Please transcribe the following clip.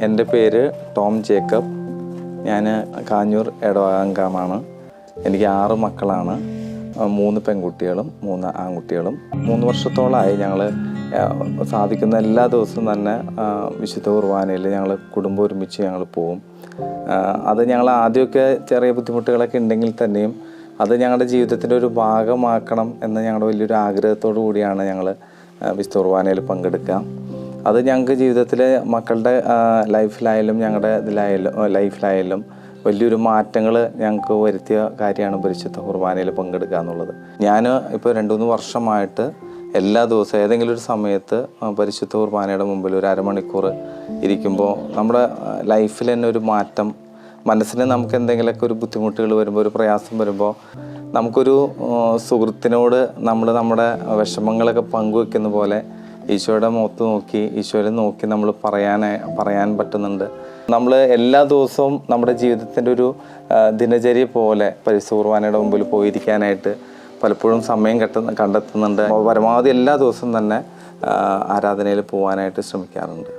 എൻ്റെ പേര് Tom Jacob. ഞാൻ കാഞ്ഞൂർ എടവകാംഗമാണ്. എനിക്ക് 6 മക്കളാണ്. 3 പെൺകുട്ടികളും 3 ആൺകുട്ടികളും. 3 വർഷത്തോളമായി ഞങ്ങൾ സാധിക്കുന്ന എല്ലാ ദിവസവും തന്നെ വിശുദ്ധ കുർബാനയിൽ ഞങ്ങൾ കുടുംബം ഒരുമിച്ച് ഞങ്ങൾ പോകും. അത് ഞങ്ങൾ ആദ്യമൊക്കെ ചെറിയ ബുദ്ധിമുട്ടുകളൊക്കെ ഉണ്ടെങ്കിൽ തന്നെയും അത് ഞങ്ങളുടെ ജീവിതത്തിൻ്റെ ഒരു ഭാഗമാക്കണം എന്ന ഞങ്ങളുടെ വലിയൊരു ആഗ്രഹത്തോടു കൂടിയാണ് ഞങ്ങൾ വിശുദ്ധ കുർബാനയിൽ പങ്കെടുക്കുക. അത് ഞങ്ങൾക്ക് ജീവിതത്തിലെ മക്കളുടെ ലൈഫിലായാലും ഞങ്ങളുടെ ലൈഫിലായാലും വലിയൊരു മാറ്റങ്ങൾ ഞങ്ങൾക്ക് വരുത്തിയ കാര്യമാണ് പരിശുദ്ധ കുർബാനയിൽ പങ്കെടുക്കുക എന്നുള്ളത്. ഞാൻ ഇപ്പോൾ 2-3 വർഷമായിട്ട് എല്ലാ ദിവസവും ഏതെങ്കിലും ഒരു സമയത്ത് പരിശുദ്ധ കുർബാനയുടെ മുമ്പിൽ ഒരു അരമണിക്കൂർ ഇരിക്കുമ്പോൾ നമ്മുടെ ലൈഫിൽ തന്നെ ഒരു മാറ്റം, മനസ്സിന് നമുക്ക് എന്തെങ്കിലുമൊക്കെ ഒരു ബുദ്ധിമുട്ടുകൾ വരുമ്പോൾ, ഒരു പ്രയാസം വരുമ്പോൾ നമുക്കൊരു സുഹൃത്തിനോട് നമ്മുടെ വിഷമങ്ങളൊക്കെ പങ്കുവെക്കുന്ന പോലെ ഈശോയുടെ മുഖത്ത് നോക്കി, ഈശോയെ നോക്കി നമ്മൾ പറയാൻ പറ്റുന്നുണ്ട്. നമ്മൾ എല്ലാ ദിവസവും നമ്മുടെ ജീവിതത്തിൻ്റെ ഒരു ദിനചര്യ പോലെ പരിശുദ്ധ കുർബാനയുടെ മുമ്പിൽ പോയിരിക്കാനായിട്ട് പലപ്പോഴും സമയം കണ്ടെത്തുന്നുണ്ട്. പരമാവധി എല്ലാ ദിവസവും തന്നെ ആരാധനയിൽ പോകാനായിട്ട് ശ്രമിക്കാറുണ്ട്.